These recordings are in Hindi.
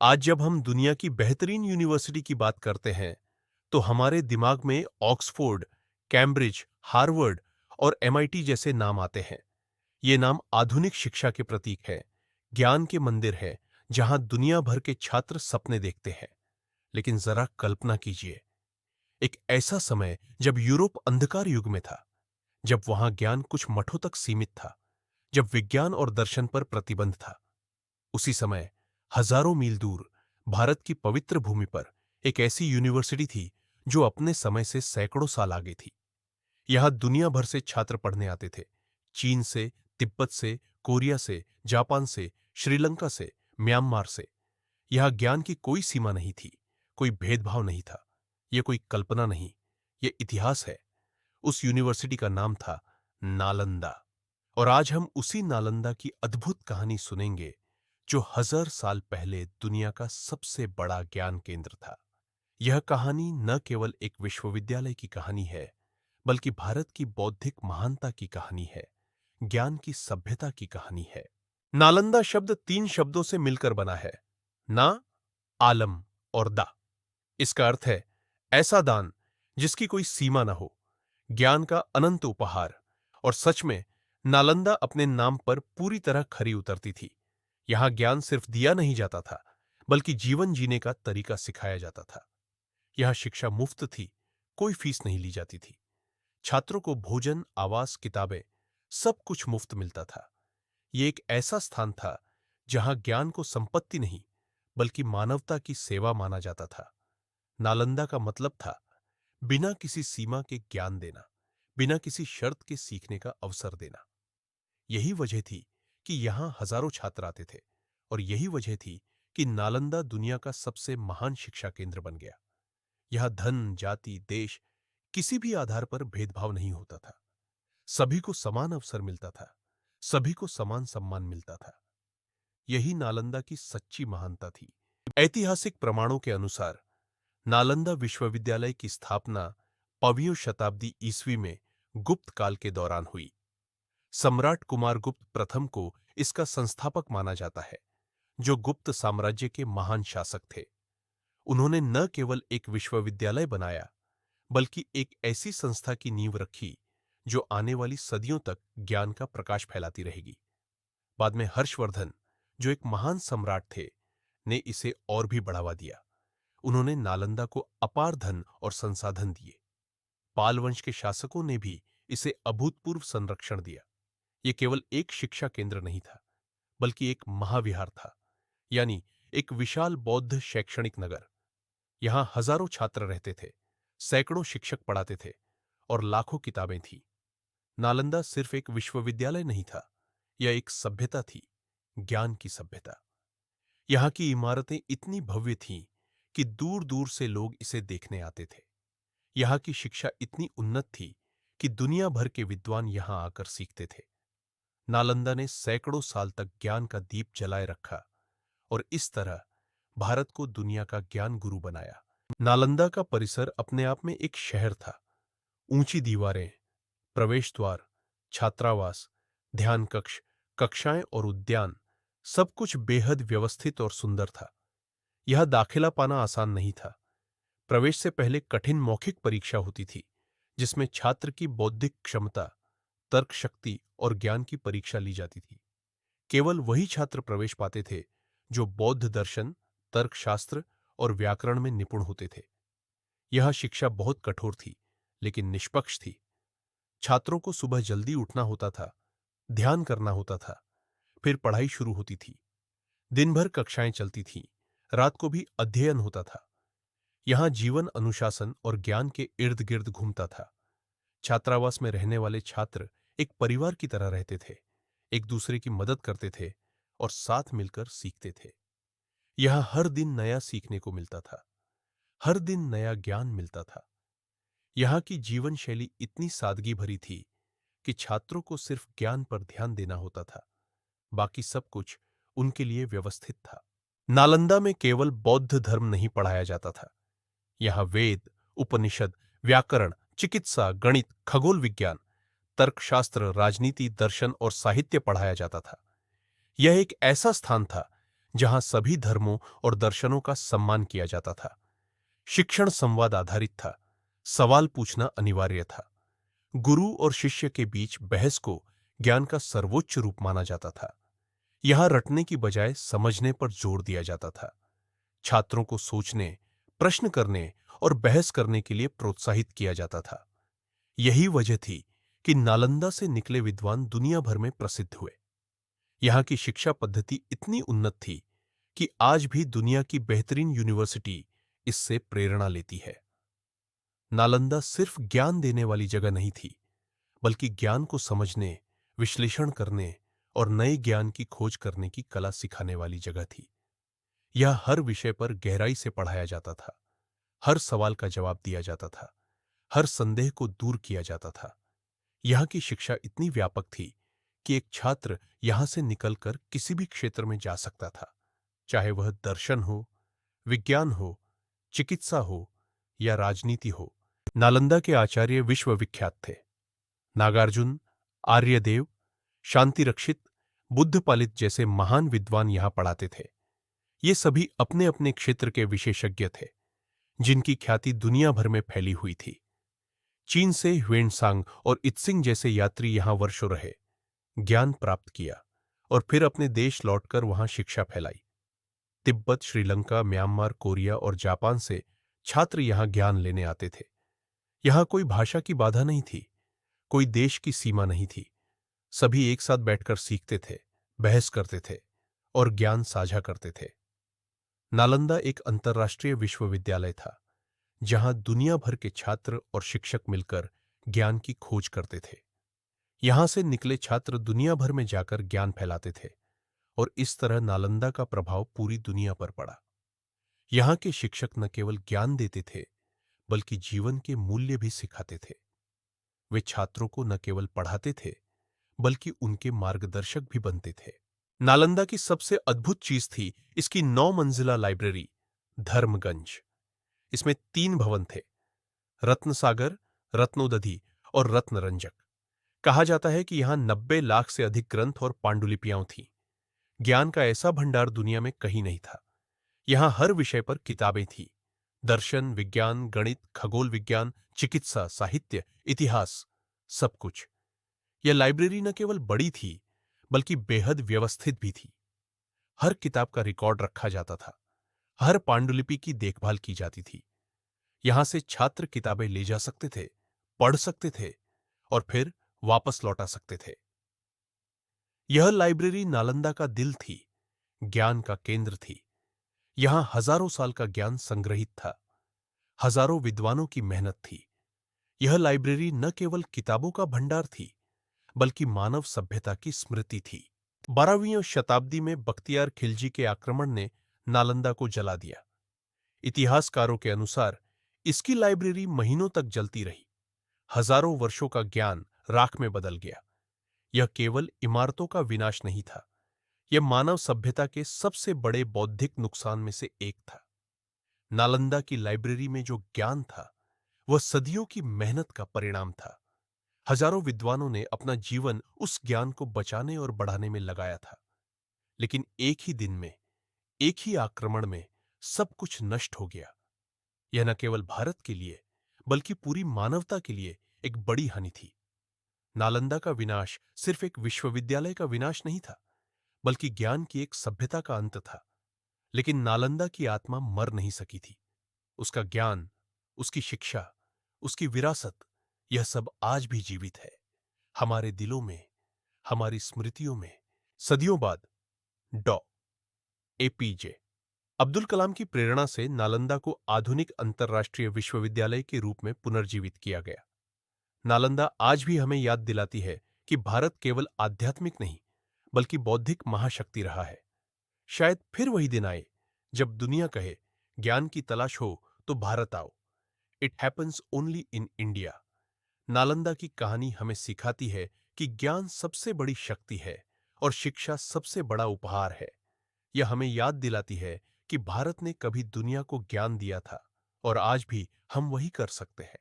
आज जब हम दुनिया की बेहतरीन यूनिवर्सिटी की बात करते हैं, तो हमारे दिमाग में ऑक्सफोर्ड, कैम्ब्रिज, हार्वर्ड और एमआईटी जैसे नाम आते हैं। ये नाम आधुनिक शिक्षा के प्रतीक हैं, ज्ञान के मंदिर हैं, जहां दुनिया भर के छात्र सपने देखते हैं। लेकिन जरा कल्पना कीजिए, एक ऐसा समय जब यूरोप अंधकार युग में था, जब वहां ज्ञान कुछ मठों तक सीमित था, जब विज्ञान और दर्शन पर प्रतिबंध था। उसी समय हजारों मील दूर भारत की पवित्र भूमि पर एक ऐसी यूनिवर्सिटी थी जो अपने समय से सैकड़ों साल आगे थी। यहां दुनिया भर से छात्र पढ़ने आते थे। चीन से, तिब्बत से, कोरिया से, जापान से, श्रीलंका से, म्यांमार से। यहां ज्ञान की कोई सीमा नहीं थी, कोई भेदभाव नहीं था। यह कोई कल्पना नहीं, यह इतिहास है। उस यूनिवर्सिटी का नाम था नालंदा। और आज हम उसी नालंदा की अद्भुत कहानी सुनेंगे, जो हजार साल पहले दुनिया का सबसे बड़ा ज्ञान केंद्र था। यह कहानी न केवल एक विश्वविद्यालय की कहानी है, बल्कि भारत की बौद्धिक महानता की कहानी है, ज्ञान की सभ्यता की कहानी है। नालंदा शब्द तीन शब्दों से मिलकर बना है, ना, आलम और दा। इसका अर्थ है ऐसा दान जिसकी कोई सीमा न हो, ज्ञान का अनंत उपहार। और सच में नालंदा अपने नाम पर पूरी तरह खरी उतरती थी। यहां ज्ञान सिर्फ दिया नहीं जाता था, बल्कि जीवन जीने का तरीका सिखाया जाता था। यह शिक्षा मुफ्त थी, कोई फीस नहीं ली जाती थी। छात्रों को भोजन, आवास, किताबें, सब कुछ मुफ्त मिलता था। यह एक ऐसा स्थान था जहां ज्ञान को संपत्ति नहीं, बल्कि मानवता की सेवा माना जाता था। नालंदा का मतलब था बिना किसी सीमा के ज्ञान देना, बिना किसी शर्त के सीखने का अवसर देना। यही वजह थी कि यहां हजारों छात्र आते थे, और यही वजह थी कि नालंदा दुनिया का सबसे महान शिक्षा केंद्र बन गया। यहां धन, जाति, देश, किसी भी आधार पर भेदभाव नहीं होता था। सभी को समान अवसर मिलता था, सभी को समान सम्मान मिलता था। यही नालंदा की सच्ची महानता थी। ऐतिहासिक प्रमाणों के अनुसार नालंदा विश्वविद्यालय की स्थापना 5वीं शताब्दी ईस्वी में गुप्त काल के दौरान हुई। सम्राट कुमारगुप्त प्रथम को इसका संस्थापक माना जाता है, जो गुप्त साम्राज्य के महान शासक थे। उन्होंने न केवल एक विश्वविद्यालय बनाया, बल्कि एक ऐसी संस्था की नींव रखी जो आने वाली सदियों तक ज्ञान का प्रकाश फैलाती रहेगी। बाद में हर्षवर्धन, जो एक महान सम्राट थे, ने इसे और भी बढ़ावा दिया। उन्होंने नालंदा को अपार धन और संसाधन दिए। पाल वंश के शासकों ने भी इसे अभूतपूर्व संरक्षण दिया। यह केवल एक शिक्षा केंद्र नहीं था, बल्कि एक महाविहार था, यानी एक विशाल बौद्ध शैक्षणिक नगर। यहां हजारों छात्र रहते थे, सैकड़ों शिक्षक पढ़ाते थे, और लाखों किताबें थीं। नालंदा सिर्फ एक विश्वविद्यालय नहीं था, यह एक सभ्यता थी, ज्ञान की सभ्यता। यहां की इमारतें इतनी भव्य थीं कि दूर दूर से लोग इसे देखने आते थे। यहां की शिक्षा इतनी उन्नत थी कि दुनिया भर के विद्वान यहां आकर सीखते थे। नालंदा ने सैकड़ों साल तक ज्ञान का दीप जलाए रखा, और इस तरह भारत को दुनिया का ज्ञान गुरु बनाया। नालंदा का परिसर अपने आप में एक शहर था। ऊंची दीवारें, प्रवेश द्वार, छात्रावास, ध्यान कक्ष, कक्षाएं और उद्यान, सब कुछ बेहद व्यवस्थित और सुंदर था। यह दाखिला पाना आसान नहीं था। प्रवेश से पहले कठिन मौखिक परीक्षा होती थी, जिसमें छात्र की बौद्धिक क्षमता, तर्क शक्ति और ज्ञान की परीक्षा ली जाती थी। केवल वही छात्र प्रवेश पाते थे जो बौद्ध दर्शन, तर्कशास्त्र और व्याकरण में निपुण होते थे। यह शिक्षा बहुत कठोर थी, लेकिन निष्पक्ष थी। छात्रों को सुबह जल्दी उठना होता था, ध्यान करना होता था, फिर पढ़ाई शुरू होती थी। दिन भर कक्षाएं चलती थीं, रात को भी अध्ययन होता था। यहां जीवन अनुशासन और ज्ञान के इर्द गिर्द घूमता था। छात्रावास में रहने वाले छात्र एक परिवार की तरह रहते थे, एक दूसरे की मदद करते थे और साथ मिलकर सीखते थे। यहां हर दिन नया सीखने को मिलता था, हर दिन नया ज्ञान मिलता था। यहां की जीवन शैली इतनी सादगी भरी थी कि छात्रों को सिर्फ ज्ञान पर ध्यान देना होता था, बाकी सब कुछ उनके लिए व्यवस्थित था। नालंदा में केवल बौद्ध धर्म नहीं पढ़ाया जाता था। यहां वेद, उपनिषद, व्याकरण, चिकित्सा, गणित, खगोल विज्ञान, तर्कशास्त्र, राजनीति, दर्शन और साहित्य पढ़ाया जाता था। यह एक ऐसा स्थान था जहां सभी धर्मों और दर्शनों का सम्मान किया जाता था। शिक्षण संवाद आधारित था, सवाल पूछना अनिवार्य था। गुरु और शिष्य के बीच बहस को ज्ञान का सर्वोच्च रूप माना जाता था। यहां रटने की बजाय समझने पर जोर दिया जाता था। छात्रों को सोचने, प्रश्न करने और बहस करने के लिए प्रोत्साहित किया जाता था। यही वजह थी कि नालंदा से निकले विद्वान दुनिया भर में प्रसिद्ध हुए। यहाँ की शिक्षा पद्धति इतनी उन्नत थी कि आज भी दुनिया की बेहतरीन यूनिवर्सिटी इससे प्रेरणा लेती है। नालंदा सिर्फ ज्ञान देने वाली जगह नहीं थी, बल्कि ज्ञान को समझने, विश्लेषण करने और नए ज्ञान की खोज करने की कला सिखाने वाली जगह थी। यह हर विषय पर गहराई से पढ़ाया जाता था, हर सवाल का जवाब दिया जाता था, हर संदेह को दूर किया जाता था। यहाँ की शिक्षा इतनी व्यापक थी कि एक छात्र यहाँ से निकलकर किसी भी क्षेत्र में जा सकता था, चाहे वह दर्शन हो, विज्ञान हो, चिकित्सा हो या राजनीति हो। नालंदा के आचार्य विश्वविख्यात थे। नागार्जुन, आर्यदेव, शांति रक्षित, बुद्धपालित जैसे महान विद्वान यहाँ पढ़ाते थे। ये सभी अपने अपने क्षेत्र के विशेषज्ञ थे, जिनकी ख्याति दुनिया भर में फैली हुई थी। चीन से ह्वेनसांग और इत्सिंग जैसे यात्री यहाँ वर्षों रहे, ज्ञान प्राप्त किया और फिर अपने देश लौटकर वहां शिक्षा फैलाई। तिब्बत, श्रीलंका, म्यांमार, कोरिया और जापान से छात्र यहाँ ज्ञान लेने आते थे। यहाँ कोई भाषा की बाधा नहीं थी, कोई देश की सीमा नहीं थी। सभी एक साथ बैठकर सीखते थे, बहस करते थे और ज्ञान साझा करते थे। नालंदा एक अंतर्राष्ट्रीय विश्वविद्यालय था, जहां दुनिया भर के छात्र और शिक्षक मिलकर ज्ञान की खोज करते थे। यहां से निकले छात्र दुनिया भर में जाकर ज्ञान फैलाते थे और इस तरह नालंदा का प्रभाव पूरी दुनिया पर पड़ा। यहाँ के शिक्षक न केवल ज्ञान देते थे, बल्कि जीवन के मूल्य भी सिखाते थे। वे छात्रों को न केवल पढ़ाते थे, बल्कि उनके मार्गदर्शक भी बनते थे। नालंदा की सबसे अद्भुत चीज थी इसकी 9 मंजिला लाइब्रेरी, धर्मगंज। इसमें 3 भवन थे, रत्नसागर, रत्नोदधि और रत्नरंजक। कहा जाता है कि यहां 90 लाख से अधिक ग्रंथ और पांडुलिपियां थीं। ज्ञान का ऐसा भंडार दुनिया में कहीं नहीं था। यहां हर विषय पर किताबें थीं, दर्शन, विज्ञान, गणित, खगोल विज्ञान, चिकित्सा, साहित्य, इतिहास, सब कुछ। यह लाइब्रेरी न केवल बड़ी थी, बल्कि बेहद व्यवस्थित भी थी। हर किताब का रिकॉर्ड रखा जाता था, हर पांडुलिपि की देखभाल की जाती थी। यहां से छात्र किताबें ले जा सकते थे, पढ़ सकते थे और फिर वापस लौटा सकते थे। यह लाइब्रेरी नालंदा का दिल थी, ज्ञान का केंद्र थी। यहां हजारों साल का ज्ञान संग्रहित था, हजारों विद्वानों की मेहनत थी। यह लाइब्रेरी न केवल किताबों का भंडार थी, बल्कि मानव सभ्यता की स्मृति थी। 12वीं शताब्दी में बख्तियार खिलजी के आक्रमण ने नालंदा को जला दिया। इतिहासकारों के अनुसार इसकी लाइब्रेरी महीनों तक जलती रही। हजारों वर्षों का ज्ञान राख में बदल गया। यह केवल इमारतों का विनाश नहीं था, यह मानव सभ्यता के सबसे बड़े बौद्धिक नुकसान में से एक था। नालंदा की लाइब्रेरी में जो ज्ञान था, वह सदियों की मेहनत का परिणाम था। हजारों विद्वानों ने अपना जीवन उस ज्ञान को बचाने और बढ़ाने में लगाया था। लेकिन एक ही दिन में, एक ही आक्रमण में सब कुछ नष्ट हो गया। यह न केवल भारत के लिए, बल्कि पूरी मानवता के लिए एक बड़ी हानि थी। नालंदा का विनाश सिर्फ एक विश्वविद्यालय का विनाश नहीं था, बल्कि ज्ञान की एक सभ्यता का अंत था। लेकिन नालंदा की आत्मा मर नहीं सकी थी। उसका ज्ञान, उसकी शिक्षा, उसकी विरासत, यह सब आज भी जीवित है, हमारे दिलों में, हमारी स्मृतियों में। सदियों बाद डॉ. एपीजे अब्दुल कलाम की प्रेरणा से नालंदा को आधुनिक अंतर्राष्ट्रीय विश्वविद्यालय के रूप में पुनर्जीवित किया गया। नालंदा आज भी हमें याद दिलाती है कि भारत केवल आध्यात्मिक नहीं, बल्कि बौद्धिक महाशक्ति रहा है। शायद फिर वही दिन आए जब दुनिया कहे, ज्ञान की तलाश हो तो भारत आओ। It happens only in India. Nalanda की कहानी हमें सिखाती है कि ज्ञान सबसे बड़ी शक्ति है और शिक्षा सबसे बड़ा उपहार है। यह हमें याद दिलाती है कि भारत ने कभी दुनिया को ज्ञान दिया था और आज भी हम वही कर सकते हैं।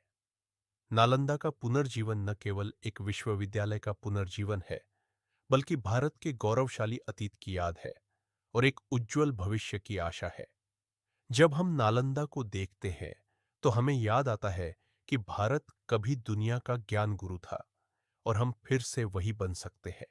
नालंदा का पुनर्जीवन न केवल एक विश्वविद्यालय का पुनर्जीवन है, बल्कि भारत के गौरवशाली अतीत की याद है। और एक उज्जवल भविष्य की आशा है। जब हम नालंदा को देखते हैं तो हमें याद आता है कि भारत कभी दुनिया का ज्ञान गुरु था और हम फिर से वही बन सकते हैं।